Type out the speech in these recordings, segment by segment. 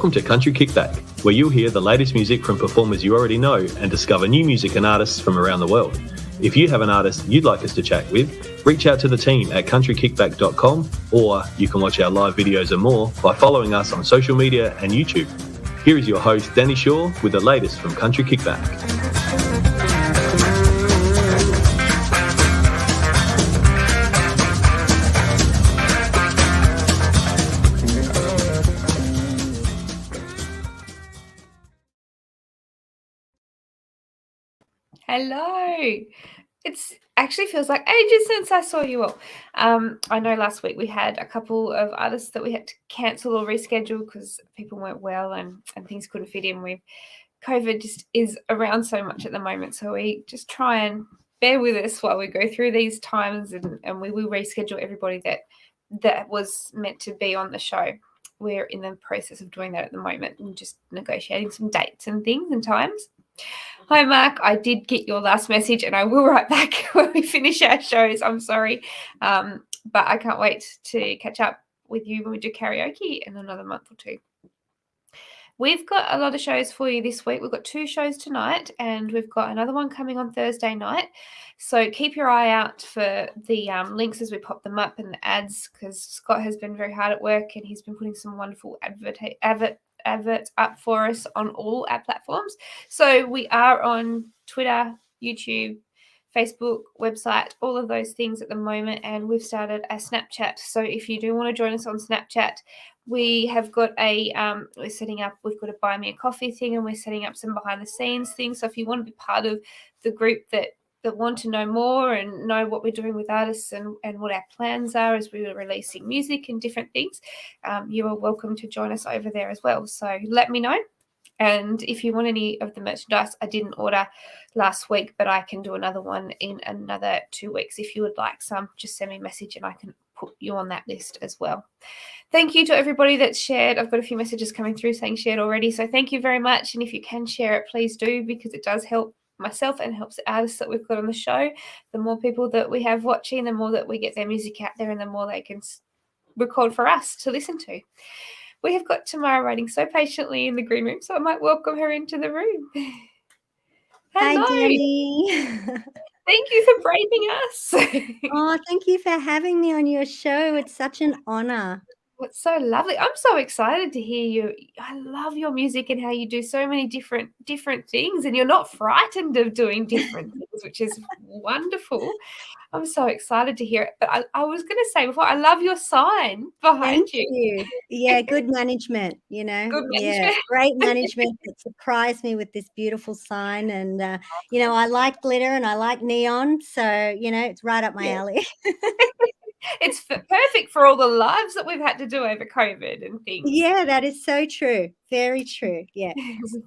Welcome to Country Kickback, where you'll hear the latest music from performers you already know and discover new music and artists from around the world. If you have an artist you'd like us to chat with, reach out to the team at countrykickback.com, or you can watch our live videos and more by following us on social media and YouTube. Here is your host, Danni Shaw, with the latest from Country Kickback. Hello. It's actually feels like ages since I saw you all. I know last week we had a couple of artists that we had to cancel or reschedule because people weren't well and things couldn't fit in with COVID. Just is around so much at the moment. So we just try and bear with us while we go through these times, and we will reschedule everybody that was meant to be on the show. We're in the process of doing that at the moment and just negotiating some dates and things and times. Hi, Mark. I did get your last message and I will write back when we finish our shows. I'm sorry. But I can't wait to catch up with you when we do karaoke in another month or two. We've got a lot of shows for you this week. We've got 2 shows tonight and we've got another one coming on Thursday night. So keep your eye out for the links as we pop them up and the ads, because Scott has been very hard at work and he's been putting some wonderful adverts up for us on all our platforms. So we are on Twitter, YouTube, Facebook, website, all of those things at the moment, and we've started a Snapchat. So if you do want to join us on Snapchat, we have got we've got a buy me a coffee thing, and we're setting up some behind the scenes things. So if you want to be part of the group that want to know more and know what we're doing with artists and what our plans are as we are releasing music and different things, you are welcome to join us over there as well. So let me know. And if you want any of the merchandise, I didn't order last week, but I can do another one in another 2 weeks. If you would like some, just send me a message and I can put you on that list as well. Thank you to everybody that's shared. I've got a few messages coming through saying shared already. So thank you very much. And if you can share it, please do, because it does help myself and helps the artists that we've got on the show. The more people that we have watching, the more that we get their music out there and the more they can record for us to listen to. We have got Tamara waiting so patiently in the green room, so I might welcome her into the room. Hello. Hi, Danni. Thank you for braving us. Oh, thank you for having me on your show. It's such an honor. It's so lovely. I'm so excited to hear you. I love your music and how you do so many different things, and you're not frightened of doing different things, which is wonderful. I'm so excited to hear it. But I was going to say before, I love your sign behind you. Yeah, good management, Good management. Yeah, great management that surprised me with this beautiful sign. And, I like glitter and I like neon. So, it's right up my alley. It's perfect for all the lives that we've had to do over COVID and things. Yeah, that is so true. Very true. Yeah.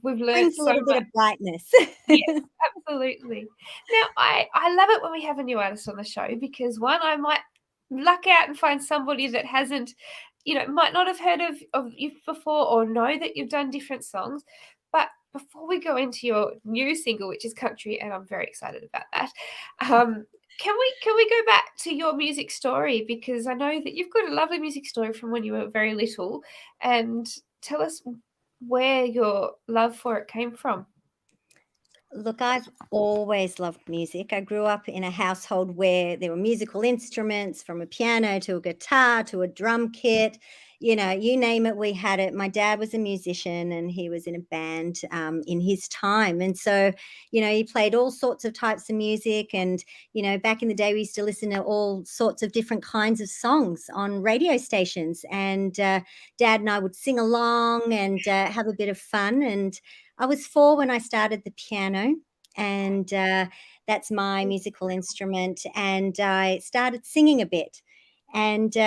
We've learned so much. A bit of brightness. Yes, absolutely. Now, I love it when we have a new artist on the show, because one, I might luck out and find somebody that hasn't, might not have heard of you before or know that you've done different songs. But before we go into your new single, which is Country, and I'm very excited about that, Can we go back to your music story? Because I know that you've got a lovely music story from when you were very little, and tell us where your love for it came from. Look, I've always loved music. I grew up in a household where there were musical instruments, from a piano to a guitar to a drum kit. You name it, we had it. My dad was a musician and he was in a band in his time. And so, he played all sorts of types of music. And, back in the day, we used to listen to all sorts of different kinds of songs on radio stations. And Dad and I would sing along and have a bit of fun. And I was 4 when I started the piano, and that's my musical instrument. And I started singing a bit. And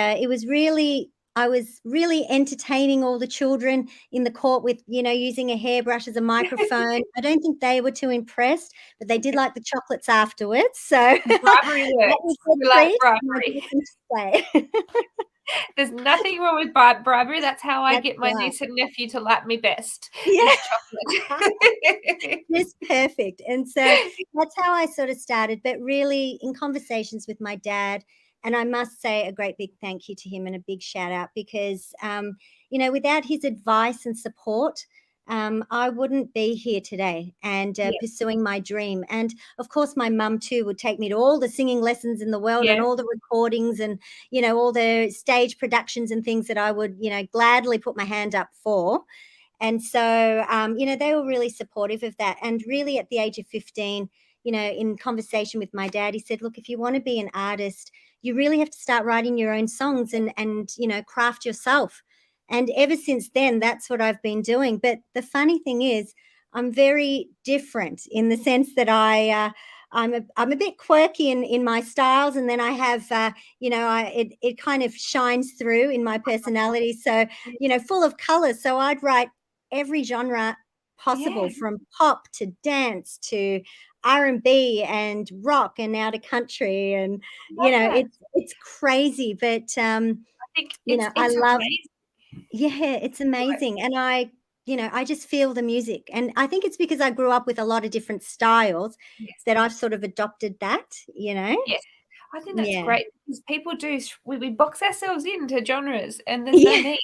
I was really entertaining all the children in the court with, using a hairbrush as a microphone. I don't think they were too impressed, but they did like the chocolates afterwards. So bribery works. We like bribery. There's nothing wrong with bribery. That's how I get my niece and nephew to like me best. Yeah. It's perfect. And so that's how I sort of started. But really, in conversations with my dad, and I must say a great big thank you to him and a big shout out, because, without his advice and support, I wouldn't be here today and pursuing my dream. And of course, my mum too would take me to all the singing lessons in the world and all the recordings and, all the stage productions and things that I would, gladly put my hand up for. And so, they were really supportive of that. And really at the age of 15, in conversation with my dad, he said, look, if you want to be an artist, you really have to start writing your own songs and craft yourself. And ever since then, that's what I've been doing. But the funny thing is, I'm very different in the sense that I'm a bit quirky in my styles, and then I have it kind of shines through in my personality. So full of colors. So I'd write every genre possible, from pop to dance to R&B and rock and now to country, and it's crazy, but I think I love amazing. it's amazing. And I just feel the music, and I think it's because I grew up with a lot of different styles that I've sort of adopted that. Yes, I think that's great, because people do, we box ourselves into genres, and there's no need.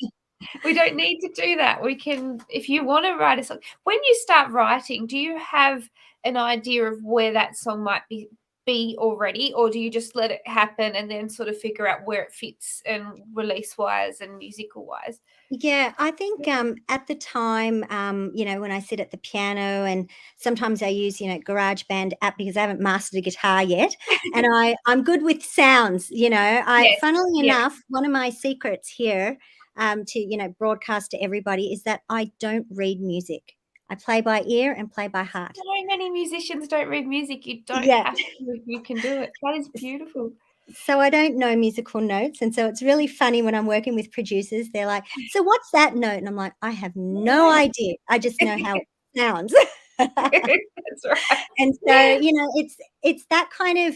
We don't need to do that. We can, if you want to write a song, when you start writing, do you have an idea of where that song might be already, or do you just let it happen and then sort of figure out where it fits and release wise and musical wise? Yeah, I think at the time, when I sit at the piano, and sometimes I use, GarageBand app because I haven't mastered a guitar yet, and I'm good with sounds. Funnily enough, one of my secrets here to broadcast to everybody is that I don't read music. I play by ear and play by heart. So many musicians don't read music. You don't have to. You can do it. That is beautiful. So I don't know musical notes, and so it's really funny when I'm working with producers. They're like, "So what's that note?" And I'm like, "I have no idea. I just know how it sounds." That's right. And so, it's that kind of,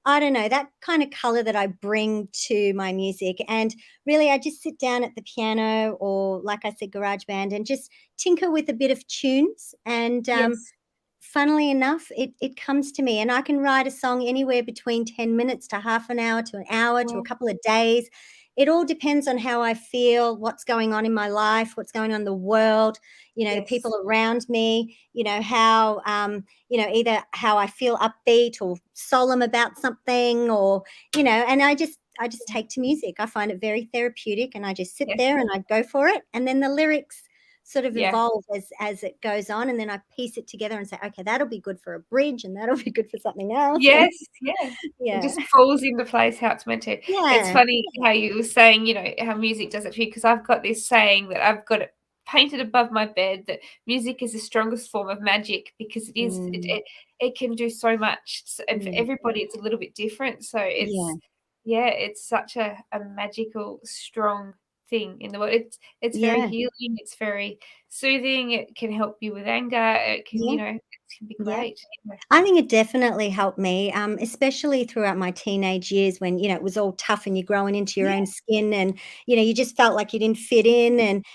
I don't know, that kind of color that I bring to my music. And really, I just sit down at the piano or, like I said, GarageBand, and just tinker with a bit of tunes. And funnily enough, it comes to me, and I can write a song anywhere between 10 minutes to half an hour to an hour to a couple of days. It all depends on how I feel, what's going on in my life, what's going on in the world, the people around me, how, either how I feel upbeat or solemn about something, or, and I just take to music. I find it very therapeutic, and I just sit there and I go for it. And then the lyrics sort of evolve as it goes on, and then I piece it together and say, okay, that'll be good for a bridge, and that'll be good for something else. It just falls into place how it's meant to. It's funny how you were saying, how music does it for you, because I've got this saying that I've got it painted above my bed, that music is the strongest form of magic, because it is it can do so much, and for everybody it's a little bit different. So it's such a magical, strong thing in the world. It's very healing, it's very soothing, it can help you with anger, it can it can be great. I think it definitely helped me, especially throughout my teenage years when it was all tough and you're growing into your own skin, and you just felt like you didn't fit in, and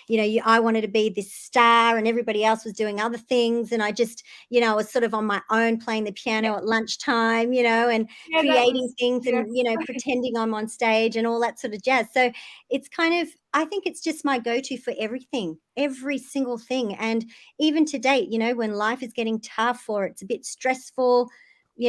I wanted to be this star and everybody else was doing other things, and I just I was sort of on my own playing the piano at lunchtime, and creating things and pretending I'm on stage and all that sort of jazz. So it's kind of, I think it's just my go-to for everything, every single thing. And even to date, when life is getting tough or it's a bit stressful,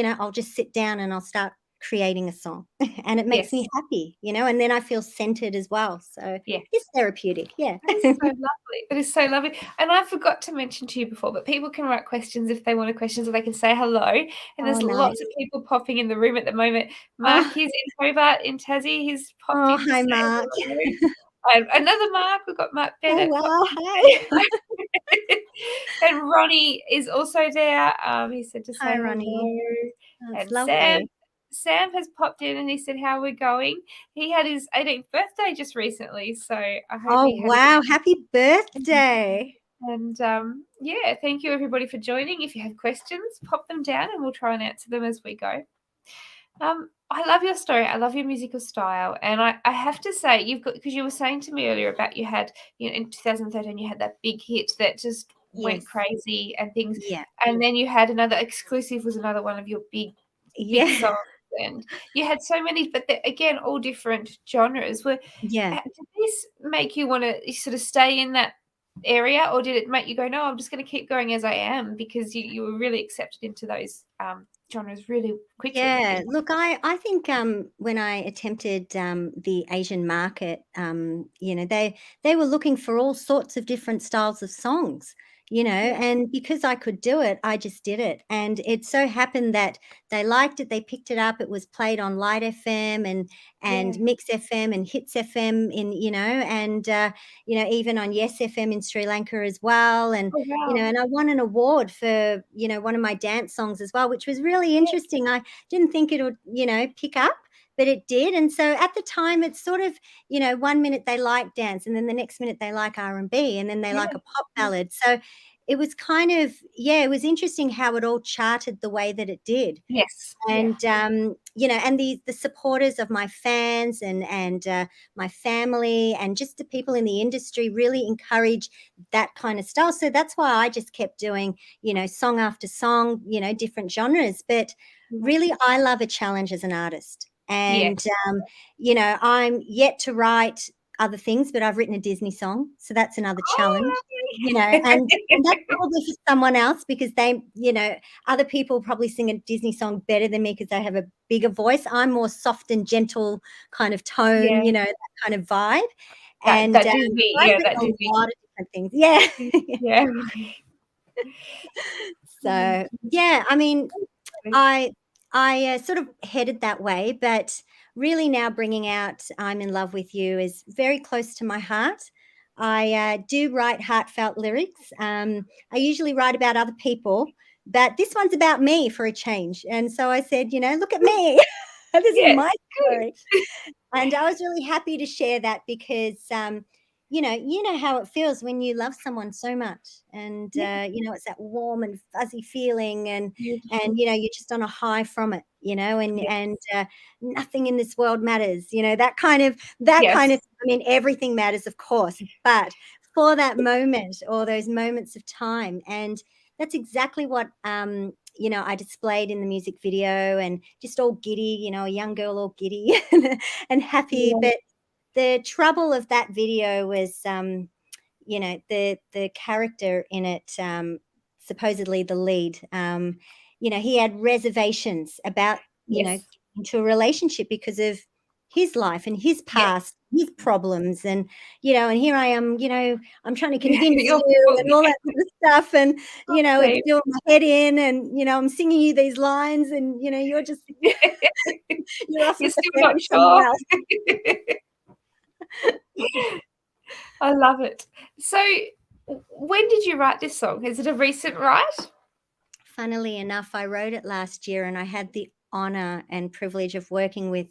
I'll just sit down and I'll start creating a song and it makes me happy, and then I feel centered as well. So it's therapeutic. That is so lovely. That is so lovely. And I forgot to mention to you before, but people can write questions if they want a question, so they can say hello. And there's lots of people popping in the room at the moment. Mark, he's in Hobart in Tassie. He's popped in. Hi, Mark. Another Mark. We've got Mark Bennett. Hi. And Ronnie is also there. He said to say hi, Ronnie. Hello. That's and lovely. Sam has popped in and he said, how are we going? He had his 18th birthday just recently, so I hope he had wow, happy birthday. And thank you everybody for joining. If you have questions, pop them down and we'll try and answer them as we go. I love your story. I love your musical style. And I have to say, you've got, because you were saying to me earlier about you had, in 2013, you had that big hit that just went crazy and things. Yeah. And then you had another, Exclusive was another one of your big songs. and you had so many, but again, all different genres. Yeah. Did this make you want to sort of stay in that area, or did it make you go, no, I'm just going to keep going as I am, because you were really accepted into those genres really quickly? Yeah, look, I think when I attempted the Asian market, they were looking for all sorts of different styles of songs, and because I could do it, I just did it. And it so happened that they liked it, they picked it up, it was played on Light FM and Mix FM and Hits FM and even on Yes FM in Sri Lanka as well. And Oh, wow. and I won an award for one of my dance songs as well, which was really interesting. I didn't think it would, pick up, but it did. And so at the time, it's sort of, 1 minute they like dance, and then the next minute they like R&B, and then they like a pop ballad. So it was kind of, it was interesting how it all charted the way that it did. Yes. And and the supporters of my fans and my family and just the people in the industry really encourage that kind of style. So that's why I just kept doing song after song, different genres. But really, I love a challenge as an artist, and I'm yet to write other things, but I've written a Disney song, so that's another challenge. And that's probably for someone else, because they, other people probably sing a Disney song better than me because they have a bigger voice. I'm more soft and gentle kind of tone, that kind of vibe. And that Disney, I've written that a Disney. lot of different things. Yeah. Yeah. So yeah, I mean, I sort of headed that way, but really now bringing out I'm in Love with You is very close to my heart. I do write heartfelt lyrics. I usually write about other people, but this one's about me for a change. And so I said, look at me. This is my story. And I was really happy to share that because, you know how it feels when you love someone so much, and it's that warm and fuzzy feeling, and you're just on a high from it, and nothing in this world matters, that kind of. I mean, everything matters, of course, but for that moment or those moments of time, and that's exactly what I displayed in the music video, and just all giddy, a young girl all giddy and happy, but. The trouble of that video was, the character in it, supposedly the lead, he had reservations about, getting into a relationship because of his life and his past, his problems, and and here I am, I'm trying to convince you and all that sort of stuff, and it's doing my head in, and I'm singing you these lines, and you're just you're off You're with the still not somewhere sure. else. I love it. So when did you write this song? Is it a recent write? Funnily enough, I wrote it last year, and I had the honor and privilege of working with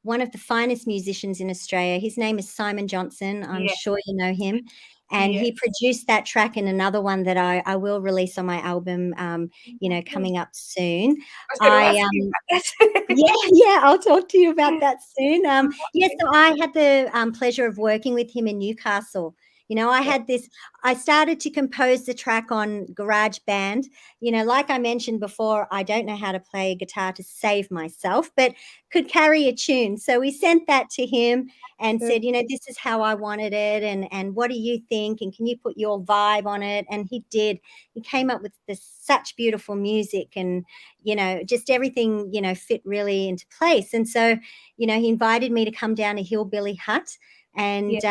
one of the finest musicians in Australia. His name is Simon Johnson. I'm sure you know him. And he produced that track and another one that I will release on my album, coming up soon. I'll talk to you about that soon. So I had the pleasure of working with him in Newcastle. I started to compose the track on GarageBand. Like I mentioned before, I don't know how to play a guitar to save myself, but could carry a tune. So we sent that to him and said, this is how I wanted it, and what do you think? And can you put your vibe on it? And he did. He came up with such beautiful music, and, just everything, fit really into place. And so, he invited me to come down to Hillbilly Hut. And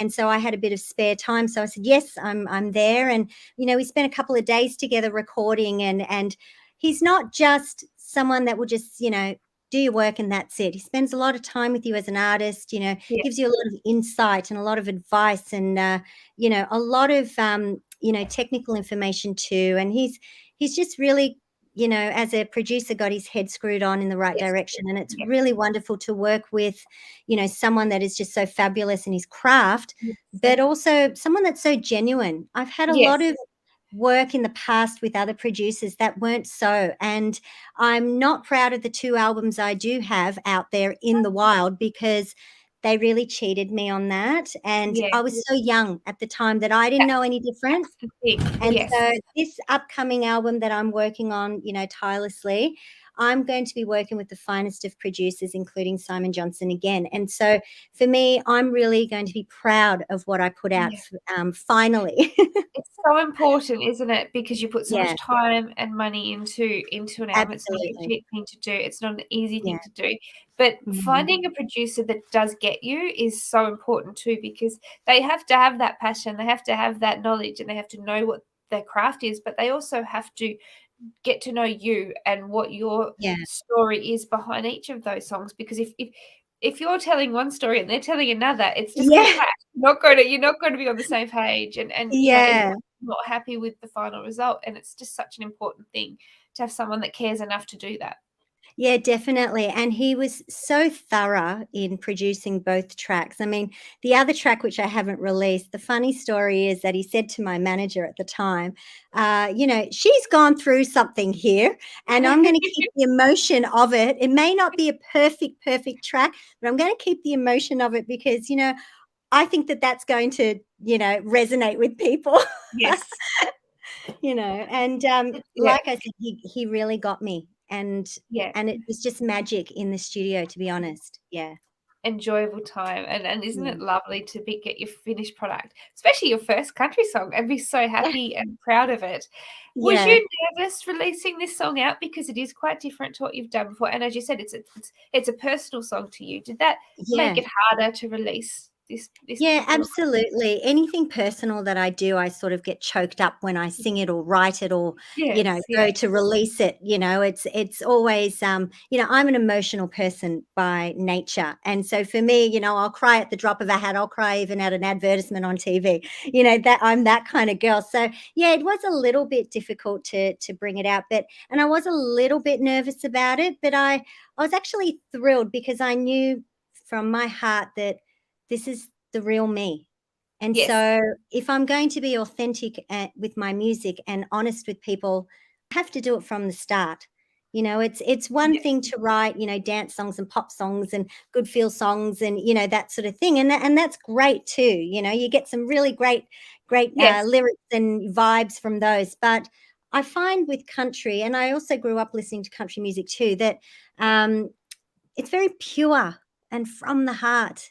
so I had a bit of spare time. So I said, yes, I'm there. And, we spent a couple of days together recording, and he's not just someone that will just, do your work and that's it. He spends a lot of time with you as an artist, gives you a lot of insight and a lot of advice, and, a lot of, technical information too. And he's just really, as a producer, got his head screwed on in the right direction. And it's really wonderful to work with, someone that is just so fabulous in his craft, but also someone that's so genuine. I've had a lot of work in the past with other producers that weren't so, and I'm not proud of the 2 albums I do have out there in the wild, because they really cheated me on that. And I was so young at the time that I didn't know any different. And so this upcoming album that I'm working on, tirelessly, I'm going to be working with the finest of producers, including Simon Johnson again. And so for me, I'm really going to be proud of what I put out finally. It's so important, isn't it? Because you put so Yeah. much time and money into an album. It's not a Absolutely. cheap thing to do. It's not an easy thing Yeah. to do. But Mhm. finding a producer that does get you is so important too, because they have to have that passion, they have to have that knowledge, and they have to know what their craft is, but they also have to get to know you and what your Yeah. story is behind each of those songs. Because if you're telling one story and they're telling another, it's just going to Yeah. clash. You're not going to be on the same page, and Yeah. not happy with the final result. And it's just such an important thing to have someone that cares enough to do that. Yeah, definitely. And he was so thorough in producing both tracks. I mean, the other track, which I haven't released, the funny story is that he said to my manager at the time, she's gone through something here, and I'm going to keep the emotion of it. It may not be a perfect track, but I'm going to keep the emotion of it because, I think that that's going to, resonate with people. Yes. And like I said, he really got me, and it was just magic in the studio, to be honest. Yeah. Enjoyable time, and isn't Yeah. it lovely to get your finished product, especially your first country song, and be so happy and proud of it. Was Yeah. you nervous releasing this song out, because it is quite different to what you've done before, and as you said, it's a personal song to you? Did that make Yeah. it harder to release this Yeah, particular? absolutely. Anything personal that I do, I sort of get choked up when I sing it or write it or, Yes, go to release it. It's always, I'm an emotional person by nature. And so for me, I'll cry at the drop of a hat. I'll cry even at an advertisement on TV, that I'm that kind of girl. So yeah, it was a little bit difficult to bring it out, and I was a little bit nervous about it, but I was actually thrilled because I knew from my heart that this is the real me. And Yes. so if I'm going to be authentic with my music and honest with people, I have to do it from the start. It's one Yes. thing to write, dance songs and pop songs and good feel songs and, that sort of thing. And that's great too. You get some really great Yes. lyrics and vibes from those. But I find with country, and I also grew up listening to country music too, that it's very pure and from the heart,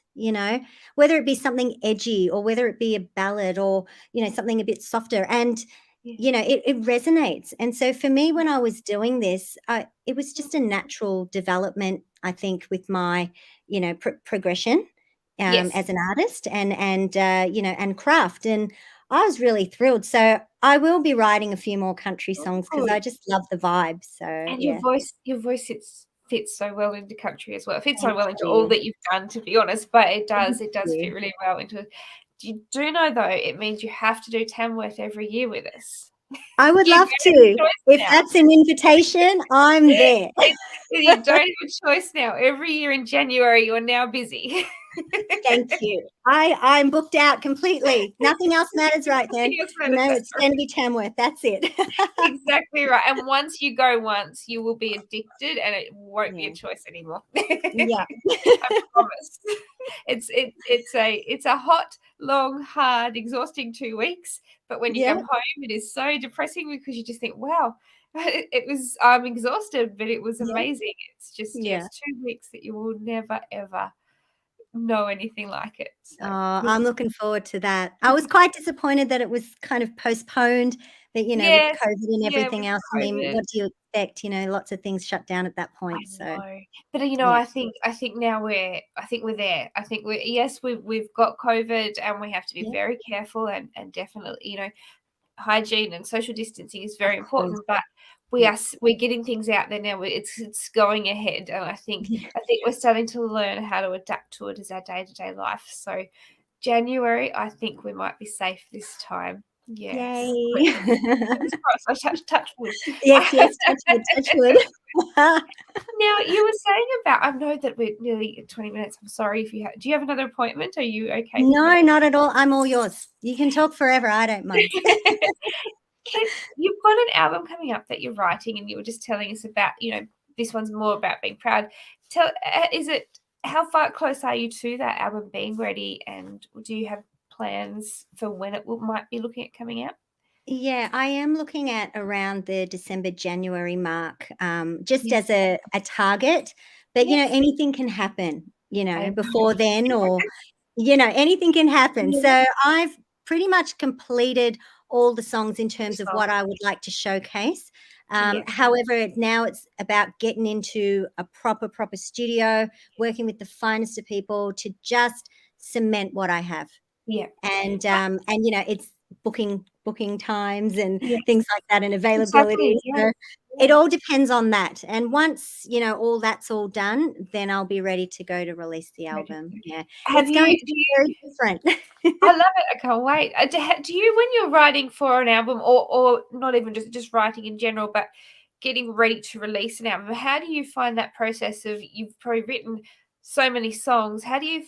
whether it be something edgy or whether it be a ballad or, something a bit softer. And, it resonates. And so for me, when I was doing this, it was just a natural development, I think, with my, progression Yes. as an artist and craft. And I was really thrilled. So I will be writing a few more country songs because Good. I just love the vibe. So, And yeah. your voice fits so well into country as well. It fits so Thank well into all you. that you've done, to be honest, but it Thank does you. fit really well into it. You do know, though, it means you have to do Tamworth every year with us. I would You love don't have a to. choice If now. that's an invitation, I'm there. You don't have a choice now. Every year in January, you're now busy. Thank you. I'm booked out completely. Nothing else matters right then. Nothing else matters, that's It's going to be Tamworth. That's it. exactly right. And once you go once, you will be addicted, and it won't be Yeah. a choice anymore. Yeah. I promise. It's a hot, long, hard, exhausting 2 weeks. But when you Yeah. come home, it is so depressing because you just think, wow, I'm exhausted, but it was Yeah. amazing. It's just, Yeah. yes, 2 weeks that you will never, ever know anything like it. So Oh, I'm looking forward to that. I was quite disappointed that it was kind of postponed, but, with yes, COVID and yeah, everything with else, I mean, COVID. what do you expect? Lots of things shut down at that I point. So, know, but yeah. I think now we're there. I think we've got COVID, and we have to be Yeah. very careful, and definitely, hygiene and social distancing is very Of course. important. But Yeah. we're getting things out there now. It's going ahead, and Yeah. I think we're starting to learn how to adapt to it as our day-to-day life. So January, I think we might be safe this time. Yes. Yay. Fingers crossed. I touch wood. Yes, touch wood. Now, you were saying about, I know that we're nearly at 20 minutes. I'm sorry if do you have another appointment? Are you okay? No, not at all. I'm all yours. You can talk forever. I don't mind. You've got an album coming up that you're writing, and you were just telling us about, this one's more about being proud. How far close are you to that album being ready, and do you have plans for when it might be looking at coming out? Yeah, I am looking at around the December, January mark, just Yes. as a target. But, Yes. anything can happen, I before then, or, anything can happen. Yeah. So I've pretty much completed all the songs in terms of what Song. I would like to showcase. Yes. However, now it's about getting into a proper studio, working with the finest of people to just cement what I have. Yeah. It's booking times and Yes. things like that, and availability. Exactly. Yeah. So it all depends on that. And once, all that's all done, then I'll be ready to go to release the album. Yeah. Have It's going you to be very different. I love it, I can't wait. Do you when you're writing for an album or not even just writing in general, but getting ready to release an album, how do you find that process of you've probably written so many songs, how do you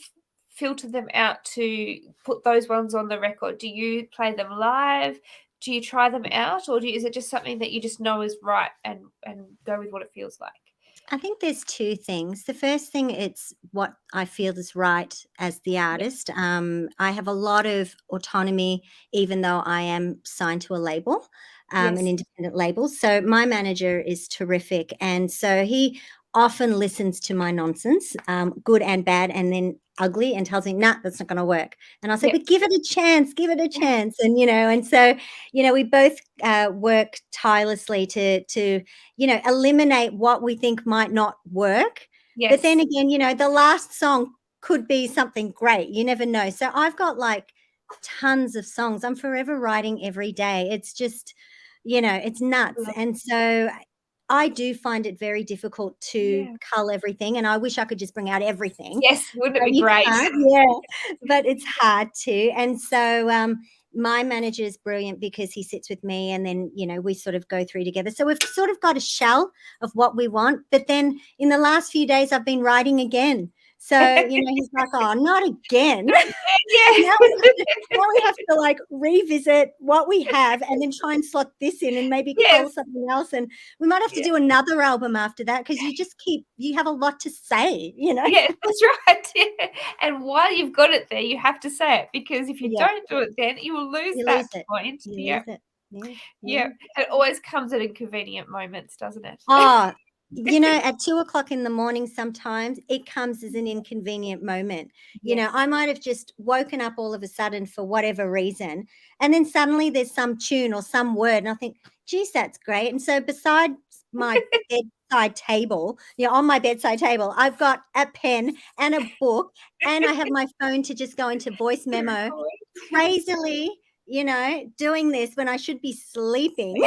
filter them out to put those ones on the record? Do you play them live? Do you try them out, or is it just something that you just know is right and go with what it feels like? I think there's two things. The first thing, it's what I feel is right as the Yeah. artist. I have a lot of autonomy, even though I am signed to a label, an Yes. independent label. So my manager is terrific. And so he often listens to my nonsense, good and bad, and then ugly, and tells me, nah, that's not going to work. And I'll say, Yeah. but give it a chance, give it a chance. And so, we both work tirelessly to eliminate what we think might not work. But then Yes. again, the last song could be something great. You never know. So I've got like tons of songs. I'm forever writing every day. It's just, it's nuts. Love And so I do find it very difficult to Yeah. cull everything. And I wish I could just bring out everything. Yes, wouldn't it But be you great? can't, yeah, but it's hard to. And so my manager is brilliant because he sits with me, and then, we sort of go through together. So we've sort of got a shell of what we want. But then in the last few days, I've been writing again. So, he's like, oh, not again. Yeah. Now we have to like revisit what we have and then try and slot this in and maybe cull Yes. something else. And we might have to do another album after that, because you have a lot to say, Yeah, that's right. Yeah. And while you've got it there, you have to say it, because if you Yeah. don't do it then, you will lose You that lose it. point. You Yeah. lose it. Yeah. Yeah. It always comes at inconvenient moments, doesn't it? Oh, at 2 o'clock in the morning, sometimes it comes as an inconvenient moment. Yes. I might have just woken up all of a sudden for whatever reason, and then suddenly there's some tune or some word, and I think, geez, that's great. And so beside my bedside table, on my bedside table, I've got a pen and a book, and I have my phone to just go into voice memo, crazily, doing this when I should be sleeping.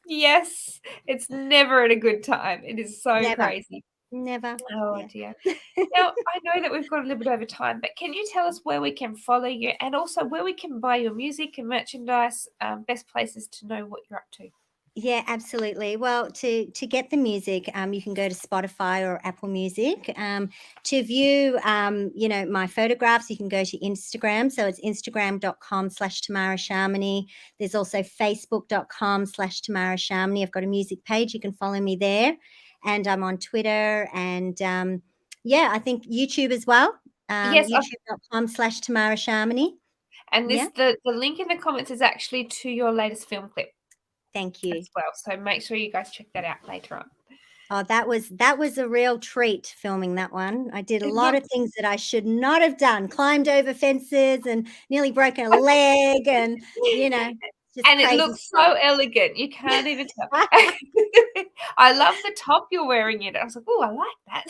Yes. It's never at a good time. It is so Never. crazy. Never. Oh Yeah. dear. Now, I know that we've got a little bit over time, but can you tell us where we can follow you, and also where we can buy your music and merchandise, best places to know what you're up to? Yeah, absolutely. Well, to get the music, you can go to Spotify or Apple Music. To view, my photographs, you can go to Instagram. So it's instagram.com/Tamara Shamini. There's also facebook.com/Tamara Shamini. I've got a music page. You can follow me there. And I'm on Twitter, and I think YouTube as well. Yes, YouTube.com/Tamara Shamini. and Yeah. the link in the comments is actually to your latest film clip Thank you. as well. So make sure you guys check that out later on. Oh, that was a real treat filming that one. I did a It lot of looks things that I should not have done. Climbed over fences and nearly broke a leg, and just and it crazy looks stuff. so elegant. You can't even tell. I love the top you're wearing in it. I was like, oh, I like that.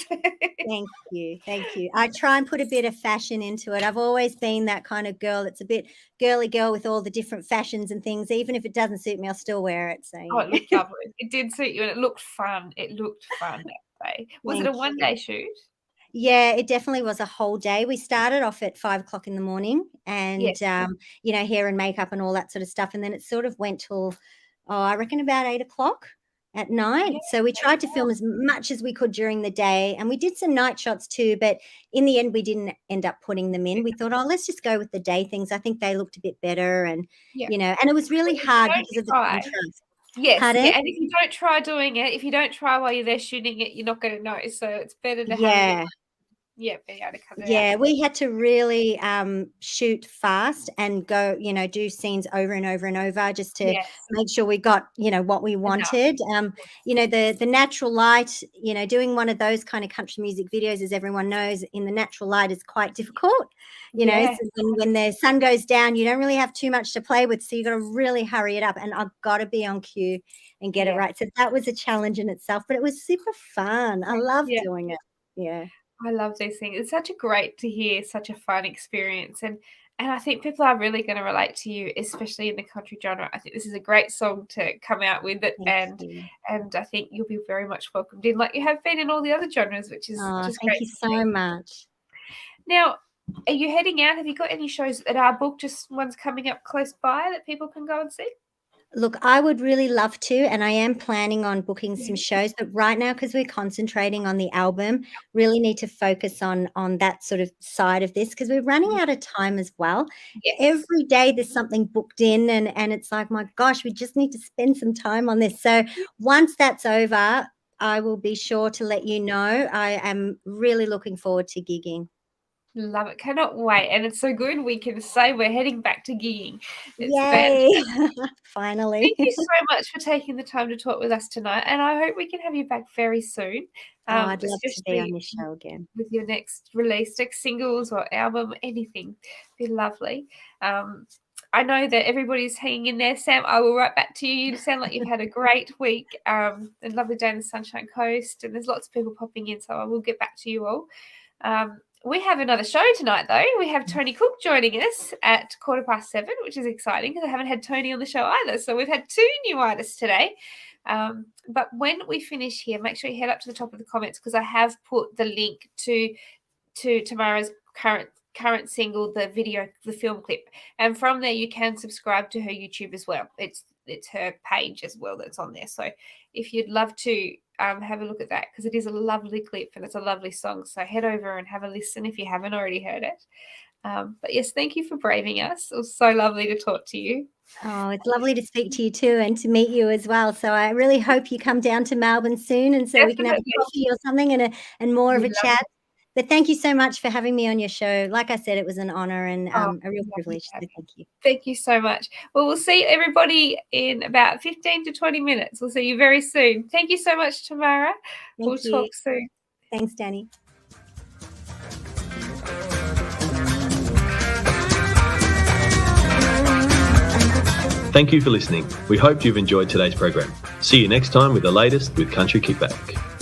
Thank you. Thank you. I try and put a bit of fashion into it. I've always been that kind of girl. It's a bit girly girl with all the different fashions and things. Even if it doesn't suit me, I'll still wear it. So Oh, it looked lovely. It did suit you, and it looked fun. It looked fun that day. Was it a Thank you. one-day shoot? Yeah, it definitely was a whole day. We started off at 5 o'clock in the morning, and Yes. hair and makeup and all that sort of stuff. And then it sort of went till, I reckon about 8 o'clock at night. Yeah, So we tried to film as much as we could during the day, and we did some night shots too. But in the end, we didn't end up putting them in. We thought, let's just go with the day things. I think they looked a bit better, and Yeah. and it was really If you hard don't because of the try contrast. Yes, Pardon? yeah, and if you don't try doing it, if you don't try while you're there shooting it, you're not gonna know. So it's better to have it in Yeah. Yeah, be able to cut it out. Yeah, we had to really shoot fast and go, do scenes over and over and over just to Yes. make sure we got, what we wanted. The natural light, doing one of those kind of country music videos, as everyone knows, in the natural light is quite difficult. Yeah. So when the sun goes down, you don't really have too much to play with. So you got to really hurry it up. And I've got to be on cue and get it Yeah. right. So that was a challenge in itself, but it was super fun. I love Yeah. doing it. Yeah. I love these things. It's such a great to hear, such a fun experience. And I think people are really going to relate to you, especially in the country genre. I think this is a great song to come out with it, Thank you. and I think you'll be very much welcomed in, like you have been in all the other genres, which is Oh, just thank great you to see. so much. Now, are you heading out? Have you got any shows that are booked, just ones coming up close by that people can go and see? Look, I would really love to, and I am planning on booking some shows, but right now, because we're concentrating on the album, really need to focus on that sort of side of this, because we're running out of time as well. Yes. Every day there's something booked in, and it's like, my gosh, we just need to spend some time on this. So once that's over, I will be sure to let you know. I am really looking forward to gigging. Love it. Cannot wait. And it's so good we can say we're heading back to gigging. It's Yay! fantastic. Finally. Thank you so much for taking the time to talk with us tonight, and I hope we can have you back very soon. I'd love to be on Especially this show again. with your next release, next singles or album, anything. Be lovely. I know that everybody's hanging in there. Sam, I will write back to you. You sound like you've had a great week, and lovely day on the Sunshine Coast, and there's lots of people popping in, so I will get back to you all. We have another show tonight, though. We have Tony Cook joining us at 7:15, which is exciting because I haven't had Tony on the show either. So we've had 2 new artists today. But when we finish here, make sure you head up to the top of the comments, because I have put the link to Tamara's current single, the video, the film clip, and from there you can subscribe to her YouTube as well. It's her page as well that's on there. So if you'd love to have a look at that, because it is a lovely clip and it's a lovely song. So head over and have a listen if you haven't already heard it. But yes, thank you for braving us. It was so lovely to talk to you. Oh, it's lovely to speak to you too, and to meet you as well. So I really hope you come down to Melbourne soon, and so we can have a Definitely. coffee or something and more of a We'd love chat. But thank you so much for having me on your show. Like I said, it was an honor and a real lovely privilege. to So have you. thank you. Thank you so much. Well, we'll see everybody in about 15 to 20 minutes. We'll see you very soon. Thank you so much, Tamara. We'll Thank you. talk soon. Thanks, Danny. Thank you for listening. We hope you've enjoyed today's program. See you next time with the latest with Country Kickback.